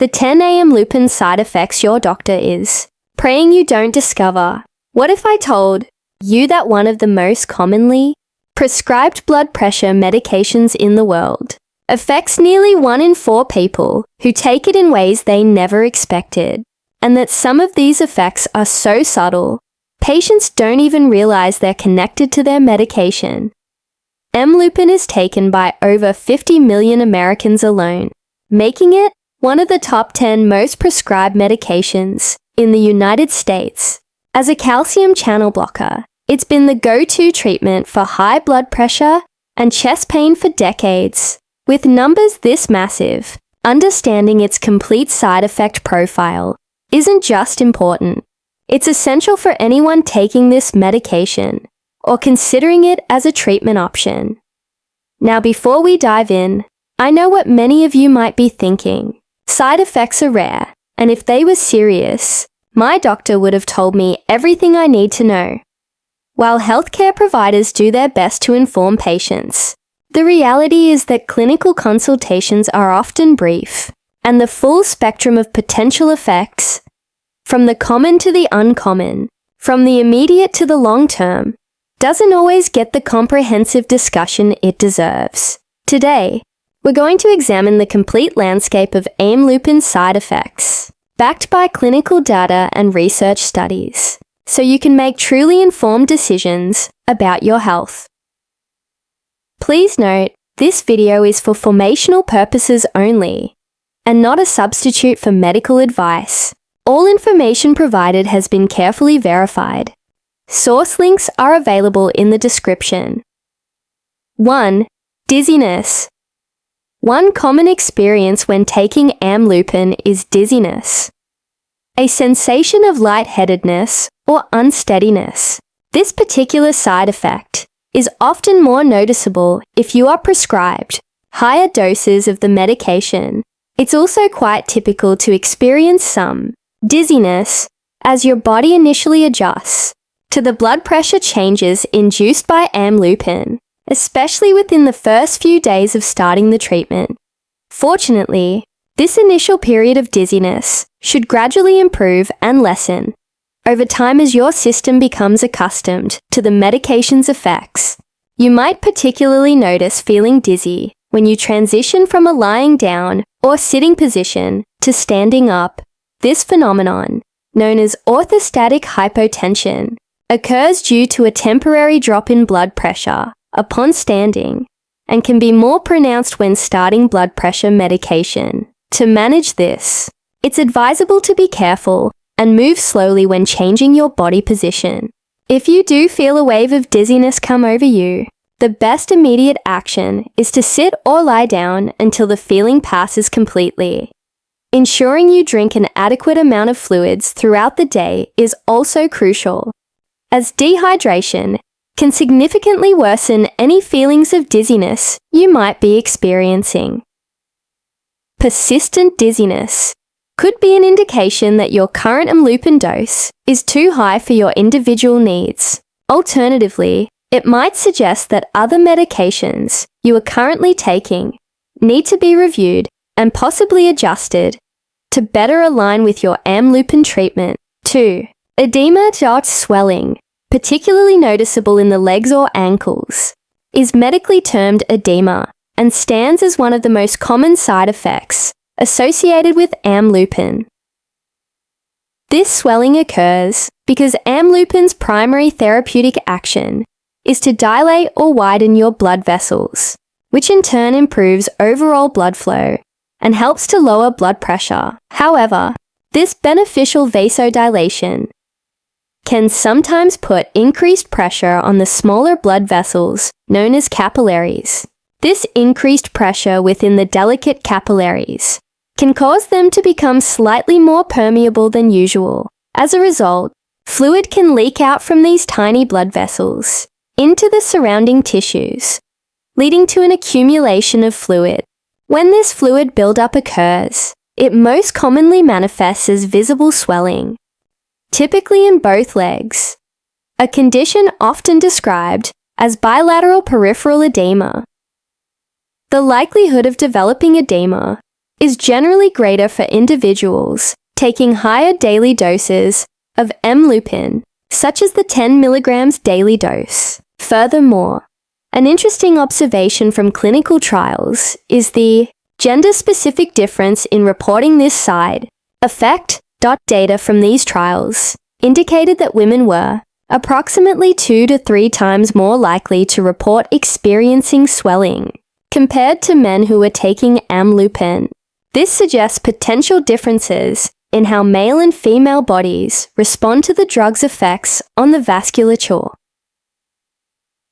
The 10 Amlodipine side effects your doctor is praying you don't discover. What if I told you that one of the most commonly prescribed blood pressure medications in the world affects nearly 1 in 4 people who take it in ways they never expected, and that some of these effects are so subtle, patients don't even realize they're connected to their medication. Amlodipine is taken by over 50 million Americans alone, making it one of the top 10 most prescribed medications in the United States. As a calcium channel blocker, it's been the go-to treatment for high blood pressure and chest pain for decades. With numbers this massive, understanding its complete side effect profile isn't just important. It's essential for anyone taking this medication or considering it as a treatment option. Now, before we dive in, I know what many of you might be thinking. Side effects are rare, and if they were serious, my doctor would have told me everything I need to know. While healthcare providers do their best to inform patients, the reality is that clinical consultations are often brief, and the full spectrum of potential effects, from the common to the uncommon, from the immediate to the long-term, doesn't always get the comprehensive discussion it deserves. Today, we're going to examine the complete landscape of Amlodipine side effects, backed by clinical data and research studies, so you can make truly informed decisions about your health. Please note, this video is for informational purposes only, and not a substitute for medical advice. All information provided has been carefully verified. Source links are available in the description. 1. Dizziness. One common experience when taking Amlodipine is dizziness, a sensation of lightheadedness or unsteadiness. This particular side effect is often more noticeable if you are prescribed higher doses of the medication. It's also quite typical to experience some dizziness as your body initially adjusts to the blood pressure changes induced by Amlodipine, especially within the first few days of starting the treatment. Fortunately, this initial period of dizziness should gradually improve and lessen over time as your system becomes accustomed to the medication's effects. You might particularly notice feeling dizzy when you transition from a lying down or sitting position to standing up. This phenomenon, known as orthostatic hypotension, occurs due to a temporary drop in blood pressure upon standing and can be more pronounced when starting blood pressure medication. To manage this, it's advisable to be careful and move slowly when changing your body position. If you do feel a wave of dizziness come over you, the best immediate action is to sit or lie down until the feeling passes completely. Ensuring you drink an adequate amount of fluids throughout the day is also crucial, as dehydration can significantly worsen any feelings of dizziness you might be experiencing. Persistent dizziness could be an indication that your current Amlodipine dose is too high for your individual needs. Alternatively, it might suggest that other medications you are currently taking need to be reviewed and possibly adjusted to better align with your Amlodipine treatment. 2. Edema or swelling, particularly noticeable in the legs or ankles, is medically termed edema and stands as one of the most common side effects associated with Amlodipine. This swelling occurs because Amlodipine's primary therapeutic action is to dilate or widen your blood vessels, which in turn improves overall blood flow and helps to lower blood pressure. However, this beneficial vasodilation can sometimes put increased pressure on the smaller blood vessels known as capillaries. This increased pressure within the delicate capillaries can cause them to become slightly more permeable than usual. As a result, fluid can leak out from these tiny blood vessels into the surrounding tissues, leading to an accumulation of fluid. When this fluid buildup occurs, it most commonly manifests as visible swelling, typically in both legs, a condition often described as bilateral peripheral edema. The likelihood of developing edema is generally greater for individuals taking higher daily doses of amlodipine, such as the 10 milligrams daily dose. Furthermore, an interesting observation from clinical trials is the gender-specific difference in reporting this side effect. Data from these trials indicated that women were approximately 2 to 3 times more likely to report experiencing swelling compared to men who were taking amlodipine. This suggests potential differences in how male and female bodies respond to the drug's effects on the vasculature.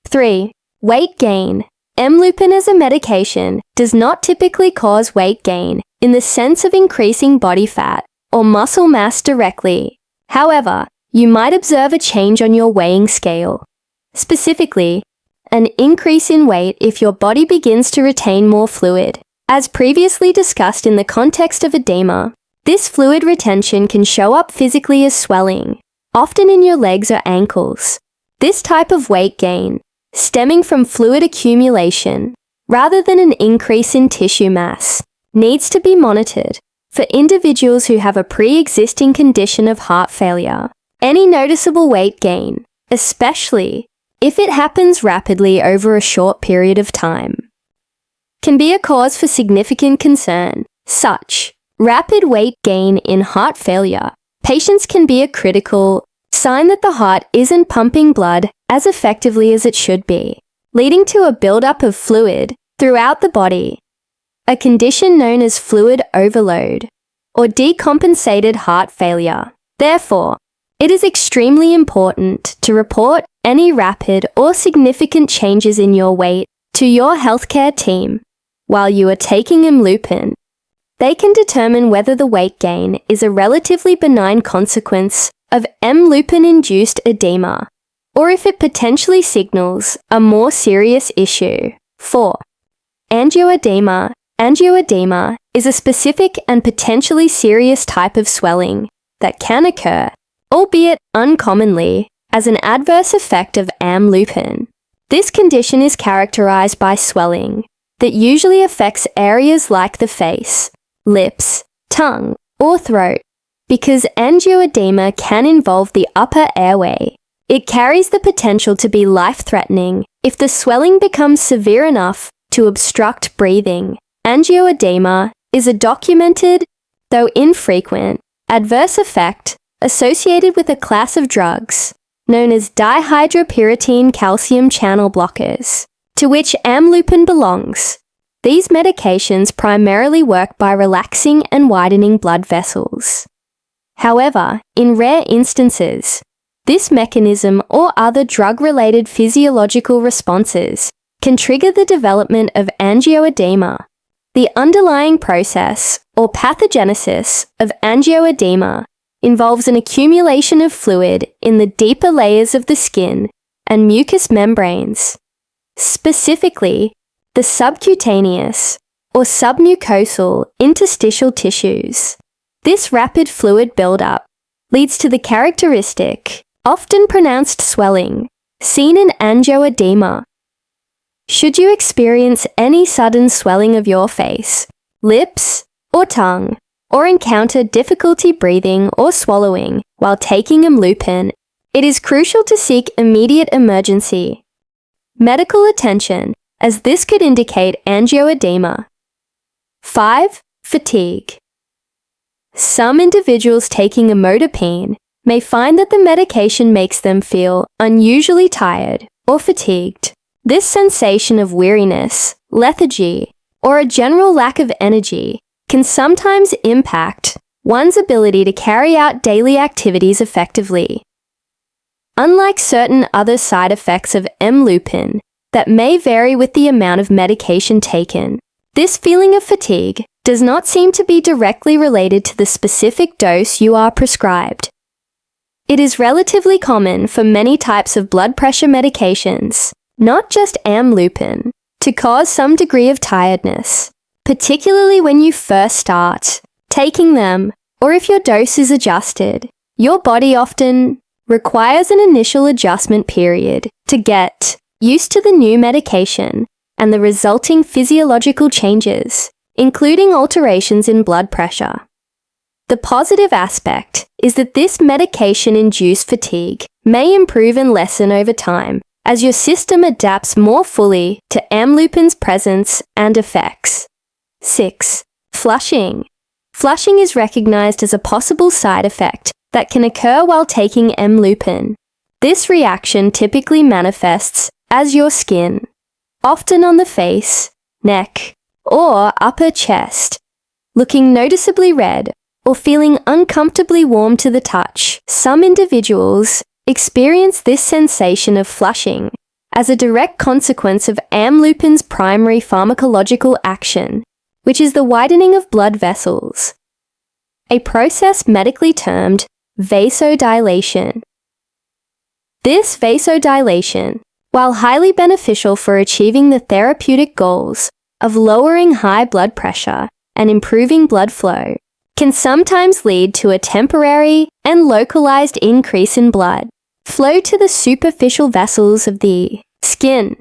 3. Weight gain. Amlodipine as a medication does not typically cause weight gain in the sense of increasing body fat or muscle mass directly. However, you might observe a change on your weighing scale. Specifically, an increase in weight if your body begins to retain more fluid. As previously discussed in the context of edema, this fluid retention can show up physically as swelling, often in your legs or ankles. This type of weight gain, stemming from fluid accumulation, rather than an increase in tissue mass, needs to be monitored for individuals who have a pre-existing condition of heart failure. Any noticeable weight gain, especially if it happens rapidly over a short period of time, can be a cause for significant concern. Such rapid weight gain in heart failure patients can be a critical sign that the heart isn't pumping blood as effectively as it should be, leading to a buildup of fluid throughout the body, a condition known as fluid overload or decompensated heart failure. Therefore, it is extremely important to report any rapid or significant changes in your weight to your healthcare team while you are taking amlodipine. They can determine whether the weight gain is a relatively benign consequence of amlodipine-induced edema, or if it potentially signals a more serious issue. 4. Angioedema. Angioedema is a specific and potentially serious type of swelling that can occur, albeit uncommonly, as an adverse effect of amlodipine. This condition is characterized by swelling that usually affects areas like the face, lips, tongue, or throat. Because angioedema can involve the upper airway, it carries the potential to be life-threatening if the swelling becomes severe enough to obstruct breathing. Angioedema is a documented, though infrequent, adverse effect associated with a class of drugs known as dihydropyridine calcium channel blockers, to which amlodipine belongs. These medications primarily work by relaxing and widening blood vessels. However, in rare instances, this mechanism or other drug-related physiological responses can trigger the development of angioedema. The underlying process, or pathogenesis, of angioedema involves an accumulation of fluid in the deeper layers of the skin and mucous membranes, specifically the subcutaneous or submucosal interstitial tissues. This rapid fluid buildup leads to the characteristic, often pronounced swelling, seen in angioedema. Should you experience any sudden swelling of your face, lips, or tongue, or encounter difficulty breathing or swallowing while taking amlodipine, it is crucial to seek immediate emergency medical attention, as this could indicate angioedema. 5. Fatigue. Some individuals taking amlodipine may find that the medication makes them feel unusually tired or fatigued. This sensation of weariness, lethargy, or a general lack of energy can sometimes impact one's ability to carry out daily activities effectively. Unlike certain other side effects of amlodipine that may vary with the amount of medication taken, this feeling of fatigue does not seem to be directly related to the specific dose you are prescribed. It is relatively common for many types of blood pressure medications, not just amlodipine, to cause some degree of tiredness, particularly when you first start taking them, or if your dose is adjusted. Your body often requires an initial adjustment period to get used to the new medication and the resulting physiological changes including alterations in blood pressure. The positive aspect is that this medication-induced fatigue may improve and lessen over time as your system adapts more fully to amlodipine's presence and effects. 6. Flushing. Flushing is recognized as a possible side effect that can occur while taking amlodipine. This reaction typically manifests as your skin, often on the face, neck, or upper chest, looking noticeably red or feeling uncomfortably warm to the touch. Some individuals experience this sensation of flushing as a direct consequence of amlodipine's primary pharmacological action, which is the widening of blood vessels, a process medically termed vasodilation. This vasodilation, while highly beneficial for achieving the therapeutic goals of lowering high blood pressure and improving blood flow, can sometimes lead to a temporary and localized increase in blood flow to the superficial vessels of the skin.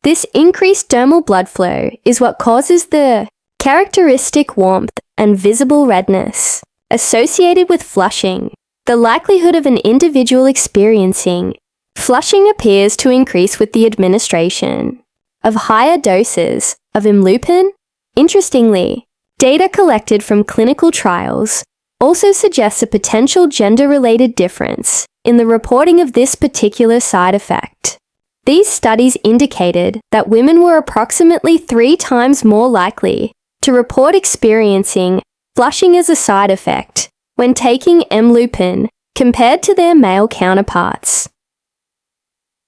This increased dermal blood flow is what causes the characteristic warmth and visible redness associated with flushing. The likelihood of an individual experiencing flushing appears to increase with the administration of higher doses of amlodipine. Interestingly, data collected from clinical trials also suggests a potential gender-related difference in the reporting of this particular side effect. These studies indicated that women were approximately 3 times more likely to report experiencing flushing as a side effect when taking amlodipine compared to their male counterparts.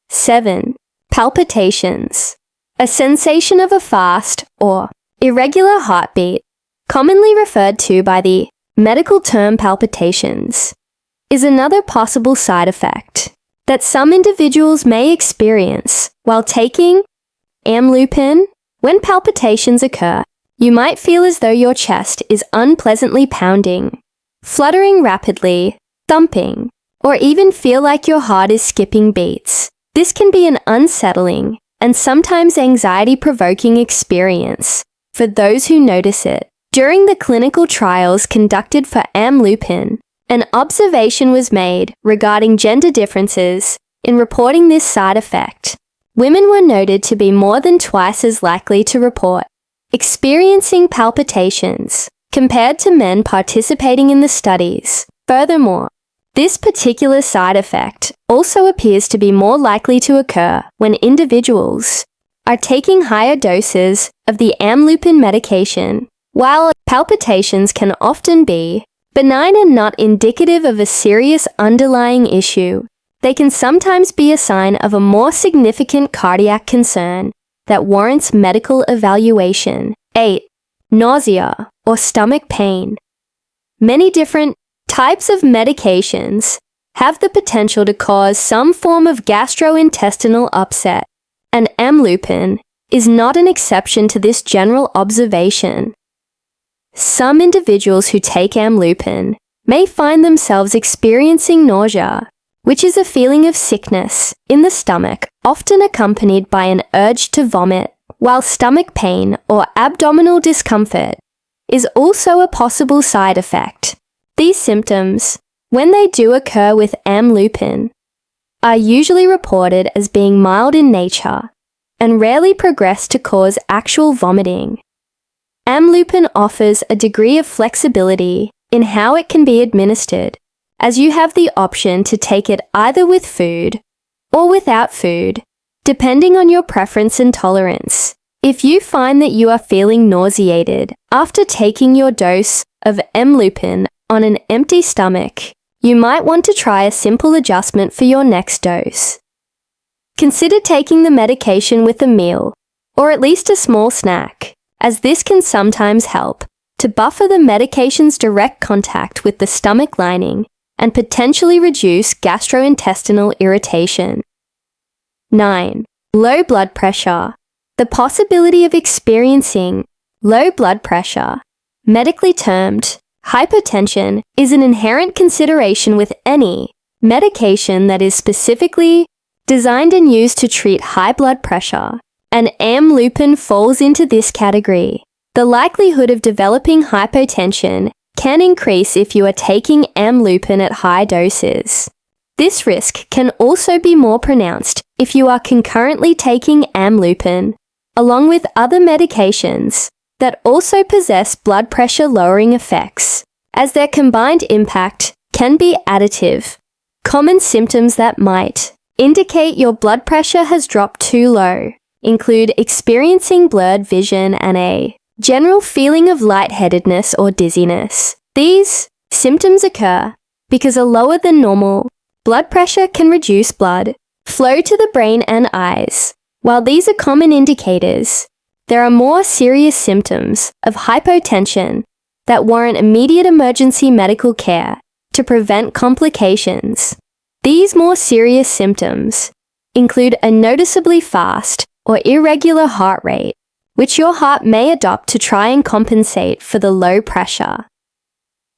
7. Palpitations. A sensation of a fast or irregular heartbeat, commonly referred to by the medical term palpitations, is another possible side effect that some individuals may experience while taking amlodipine. When palpitations occur, you might feel as though your chest is unpleasantly pounding, fluttering rapidly, thumping, or even feel like your heart is skipping beats. This can be an unsettling and sometimes anxiety-provoking experience for those who notice it. During the clinical trials conducted for amlodipine, an observation was made regarding gender differences in reporting this side effect. Women were noted to be more than twice as likely to report experiencing palpitations compared to men participating in the studies. Furthermore, this particular side effect also appears to be more likely to occur when individuals are taking higher doses of the amlodipine medication. While palpitations can often be benign and not indicative of a serious underlying issue, they can sometimes be a sign of a more significant cardiac concern that warrants medical evaluation. 8. Nausea or stomach pain. Many different types of medications have the potential to cause some form of gastrointestinal upset, and amlodipine is not an exception to this general observation. Some individuals who take amlodipine may find themselves experiencing nausea, which is a feeling of sickness in the stomach, often accompanied by an urge to vomit, while stomach pain or abdominal discomfort is also a possible side effect. These symptoms, when they do occur with amlodipine, are usually reported as being mild in nature and rarely progress to cause actual vomiting. Amlodipine offers a degree of flexibility in how it can be administered, as you have the option to take it either with food or without food, depending on your preference and tolerance. If you find that you are feeling nauseated after taking your dose of amlodipine on an empty stomach, you might want to try a simple adjustment for your next dose. Consider taking the medication with a meal, or at least a small snack, as this can sometimes help to buffer the medication's direct contact with the stomach lining and potentially reduce gastrointestinal irritation. 9. Low blood pressure. The possibility of experiencing low blood pressure, medically termed hypertension, is an inherent consideration with any medication that is specifically designed and used to treat high blood pressure, and amlodipine falls into this category. The likelihood of developing hypotension can increase if you are taking amlodipine at high doses. This risk can also be more pronounced if you are concurrently taking amlodipine, along with other medications that also possess blood pressure lowering effects, as their combined impact can be additive. Common symptoms that might indicate your blood pressure has dropped too low include experiencing blurred vision and a general feeling of lightheadedness or dizziness. These symptoms occur because a lower than normal blood pressure can reduce blood flow to the brain and eyes. While these are common indicators, there are more serious symptoms of hypotension that warrant immediate emergency medical care to prevent complications. These more serious symptoms include a noticeably fast or irregular heart rate, which your heart may adopt to try and compensate for the low pressure.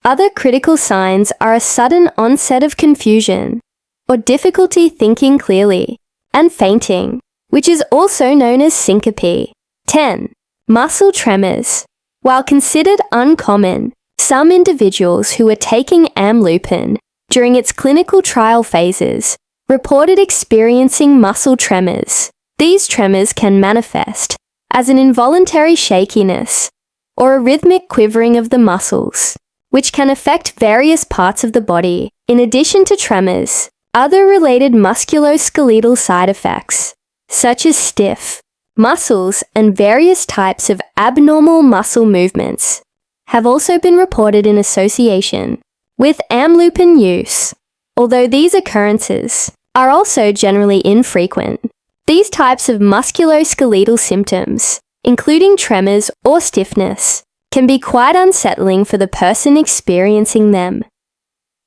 Other critical signs are a sudden onset of confusion or difficulty thinking clearly, and fainting, which is also known as syncope. 10. Muscle tremors. While considered uncommon, some individuals who were taking amlodipine during its clinical trial phases reported experiencing muscle tremors. These tremors can manifest as an involuntary shakiness or a rhythmic quivering of the muscles, which can affect various parts of the body. In addition to tremors, other related musculoskeletal side effects, such as stiff muscles and various types of abnormal muscle movements, have also been reported in association with amlodipine use. Although these occurrences are also generally infrequent, these types of musculoskeletal symptoms, including tremors or stiffness, can be quite unsettling for the person experiencing them.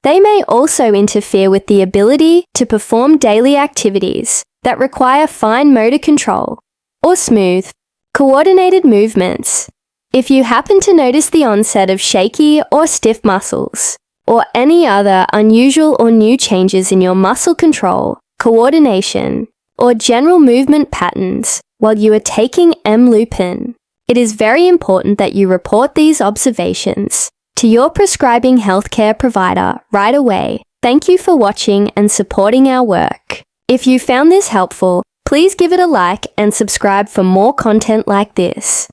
They may also interfere with the ability to perform daily activities that require fine motor control or smooth, coordinated movements. If you happen to notice the onset of shaky or stiff muscles, or any other unusual or new changes in your muscle control, coordination, or general movement patterns while you are taking amlodipine, it is very important that you report these observations to your prescribing healthcare provider right away. Thank you for watching and supporting our work. If you found this helpful, please give it a like and subscribe for more content like this.